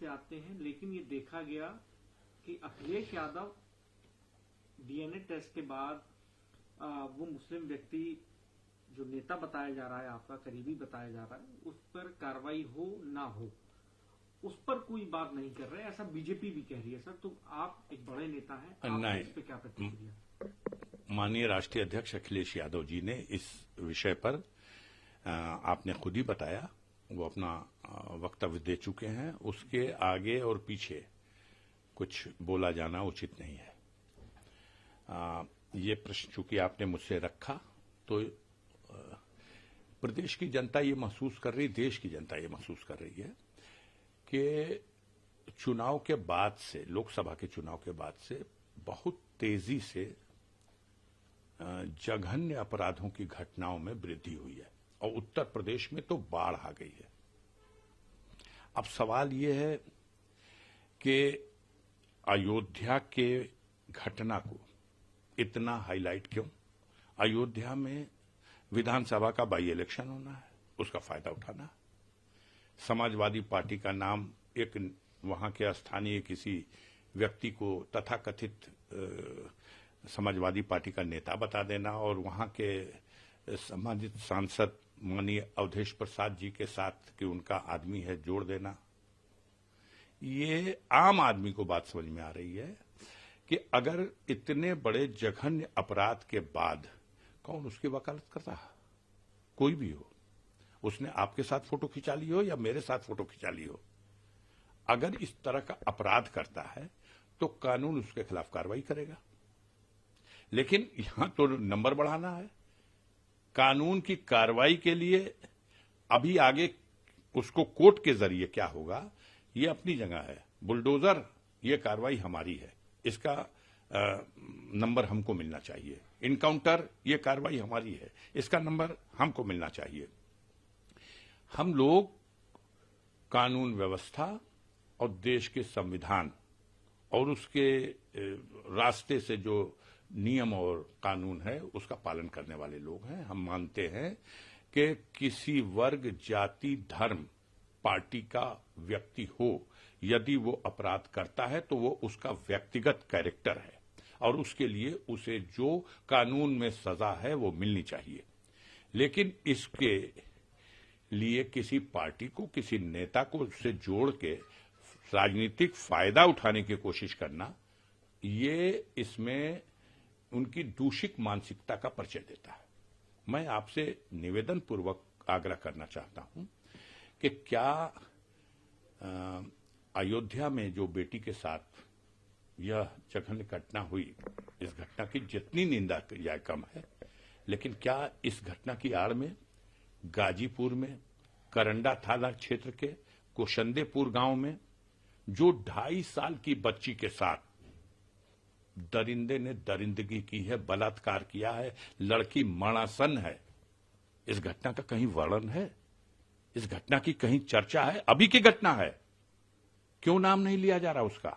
से आते हैं, लेकिन ये देखा गया कि अखिलेश यादव डीएनए टेस्ट के बाद वो मुस्लिम व्यक्ति जो नेता बताया जा रहा है, आपका करीबी बताया जा रहा है, उस पर कार्रवाई हो ना हो, उस पर कोई बात नहीं कर रहे, ऐसा बीजेपी भी कह रही है। सर, तो आप एक बड़े नेता हैं, आप इस पे क्या प्रतिक्रिया? माननीय राष्ट्रीय अध्यक्ष अखिलेश यादव जी ने इस विषय पर आपने खुद ही बताया, वो अपना वक्तव्य दे चुके हैं। उसके आगे और पीछे कुछ बोला जाना उचित नहीं है। ये प्रश्न चूंकि आपने मुझसे रखा, तो प्रदेश की जनता ये महसूस कर रही, देश की जनता ये महसूस कर रही है कि चुनाव के बाद से, लोकसभा के चुनाव के बाद से बहुत तेजी से जघन्य अपराधों की घटनाओं में वृद्धि हुई है और उत्तर प्रदेश में तो बाढ़ आ गई है। अब सवाल ये है कि अयोध्या के घटना को इतना हाईलाइट क्यों? अयोध्या में विधानसभा का बाई इलेक्शन होना है, उसका फायदा उठाना। समाजवादी पार्टी का नाम एक वहां के स्थानीय किसी व्यक्ति को तथाकथित समाजवादी पार्टी का नेता बता देना और वहां के सम्मानित सांसद माननीय अवधेश प्रसाद जी के साथ कि उनका आदमी है जोड़ देना। ये आम आदमी को बात समझ में आ रही है कि अगर इतने बड़े जघन्य अपराध के बाद कौन उसकी वकालत करता है? कोई भी हो, उसने आपके साथ फोटो खिंचा ली हो या मेरे साथ फोटो खिंचा ली हो, अगर इस तरह का अपराध करता है तो कानून उसके खिलाफ कार्रवाई करेगा। लेकिन यहां तो नंबर बढ़ाना है। कानून की कार्रवाई के लिए अभी आगे उसको कोर्ट के जरिए क्या होगा, ये अपनी जगह है। बुलडोजर, ये कार्रवाई हमारी है, इसका नंबर हमको मिलना चाहिए। इनकाउंटर, ये कार्रवाई हमारी है, इसका नंबर हमको मिलना चाहिए। हम लोग कानून व्यवस्था और देश के संविधान और उसके रास्ते से जो नियम और कानून है उसका पालन करने वाले लोग हैं। हम मानते हैं कि किसी वर्ग, जाति, धर्म, पार्टी का व्यक्ति हो, यदि वो अपराध करता है तो वो उसका व्यक्तिगत कैरेक्टर है और उसके लिए उसे जो कानून में सजा है वो मिलनी चाहिए। लेकिन इसके लिए किसी पार्टी को, किसी नेता को उससे जोड़ के राजनीतिक फायदा उठाने की कोशिश करना, ये इसमें उनकी दूषित मानसिकता का परिचय देता है। मैं आपसे निवेदन पूर्वक आग्रह करना चाहता हूं कि क्या अयोध्या में जो बेटी के साथ यह जघन्य घटना हुई, इस घटना की जितनी निंदा की जाए कम है, लेकिन क्या इस घटना की आड़ में गाजीपुर में करंडा थाना क्षेत्र के कुशंदेपुर गांव में जो 2.5 साल की बच्ची के साथ दरिंदे ने दरिंदगी की है, बलात्कार किया है, लड़की मरणासन है, इस घटना का कहीं वर्णन है? इस घटना की कहीं चर्चा है? अभी की घटना है, क्यों नाम नहीं लिया जा रहा उसका?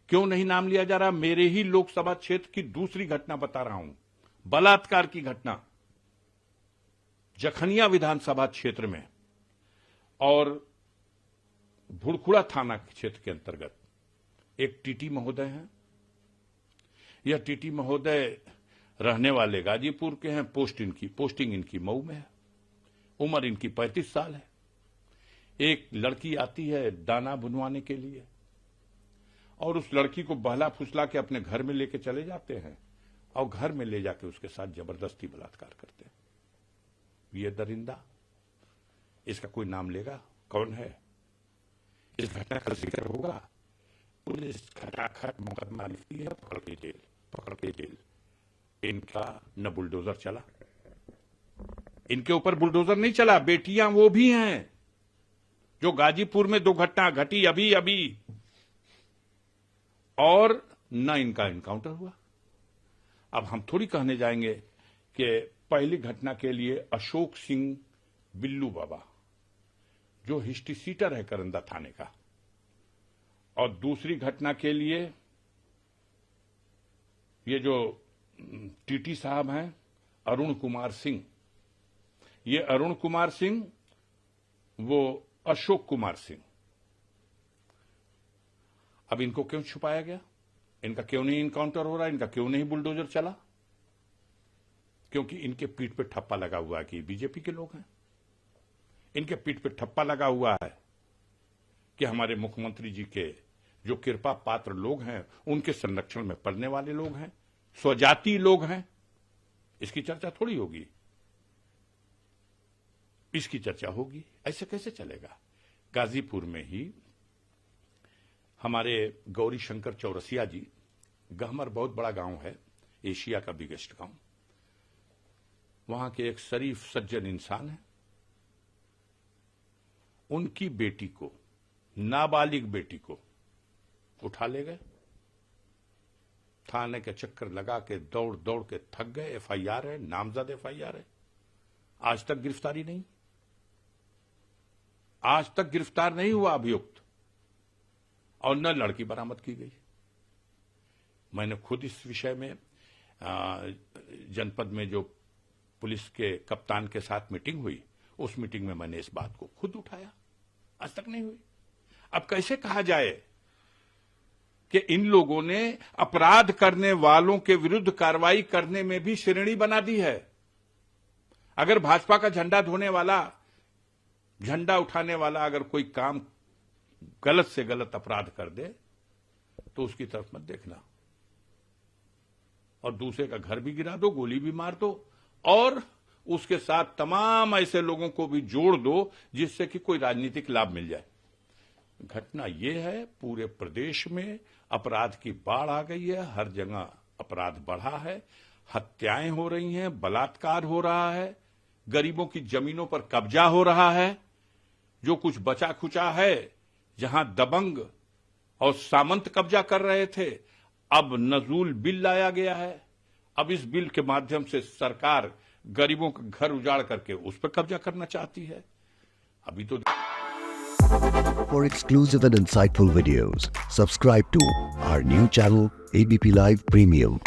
क्यों नहीं नाम लिया जा रहा? मेरे ही लोकसभा क्षेत्र की दूसरी घटना बता रहा हूं, बलात्कार की घटना जखनिया विधानसभा क्षेत्र में और भुड़खुड़ा थाना क्षेत्र के अंतर्गत एक टीटी महोदय हैं। यह टीटी महोदय रहने वाले गाजीपुर के हैं, पोस्टिंग इनकी मऊ में है, उम्र इनकी 35 साल है। एक लड़की आती है दाना बुनवाने के लिए और उस लड़की को बहला फुसला के अपने घर में लेके चले जाते हैं और घर में ले जाके उसके साथ जबरदस्ती बलात्कार करते हैं। ये दरिंदा, इसका कोई नाम लेगा? कौन है? इस घटना का जिक्र होगा, पुलिस खटाखट मुकदमा लिखती है, पकड़ के जेल। इनका न बुलडोजर चला, इनके ऊपर बुलडोजर नहीं चला। बेटियां वो भी हैं जो गाजीपुर में 2 घटना घटी अभी, और न इनका इनकाउंटर हुआ। अब हम थोड़ी कहने जाएंगे कि पहली घटना के लिए अशोक सिंह बिल्लू बाबा जो हिस्ट्री सीटर है करंदा थाने का, और दूसरी घटना के लिए ये जो टीटी साहब हैं अरुण कुमार सिंह, ये अरुण कुमार सिंह, वो अशोक कुमार सिंह, अब इनको क्यों छुपाया गया? इनका क्यों नहीं इनकाउंटर हो रहा? इनका क्यों नहीं बुलडोजर चला? क्योंकि इनके पीठ पे ठप्पा लगा हुआ है कि बीजेपी के लोग हैं। इनके पीठ पे ठप्पा लगा हुआ है कि हमारे मुख्यमंत्री जी के जो कृपा पात्र लोग हैं, उनके संरक्षण में पड़ने वाले लोग हैं, स्वजाति लोग हैं। इसकी चर्चा थोड़ी होगी, इसकी चर्चा होगी। ऐसे कैसे चलेगा? गाजीपुर में ही हमारे गौरी शंकर चौरसिया जी, गहमर बहुत बड़ा गांव है, एशिया का बिगेस्ट गांव, वहां के एक शरीफ सज्जन इंसान है। उनकी बेटी को, नाबालिग बेटी को उठा ले गए, थाने के चक्कर लगा के दौड़ दौड़ के थक गए। एफआईआर है, नामजद एफआईआर है, आज तक गिरफ्तारी नहीं, आज तक गिरफ्तार नहीं हुआ अभियुक्त, और न लड़की बरामद की गई। मैंने खुद इस विषय में जनपद में जो पुलिस के कप्तान के साथ मीटिंग हुई, उस मीटिंग में मैंने इस बात को खुद उठाया, आज तक नहीं हुई। अब कैसे कहा जाए कि इन लोगों ने अपराध करने वालों के विरुद्ध कार्रवाई करने में भी श्रेणी बना दी है। अगर भाजपा का झंडा ढोने वाला, झंडा उठाने वाला अगर कोई काम गलत से गलत अपराध कर दे तो उसकी तरफ मत देखना, और दूसरे का घर भी गिरा दो, गोली भी मार दो, और उसके साथ तमाम ऐसे लोगों को भी जोड़ दो जिससे कि कोई राजनीतिक लाभ मिल जाए। घटना यह है, पूरे प्रदेश में अपराध की बाढ़ आ गई है, हर जगह अपराध बढ़ा है, हत्याएं हो रही हैं, बलात्कार हो रहा है, गरीबों की जमीनों पर कब्जा हो रहा है। जो कुछ बचा खुचा है, जहां दबंग और सामंत कब्जा कर रहे थे, अब नजूल बिल लाया गया है। अब इस बिल के माध्यम से सरकार गरीबों का घर उजाड़ करके उस पर कब्जा करना चाहती है। अभी तो For exclusive and insightful videos, subscribe to our new channel ABP Live Premium.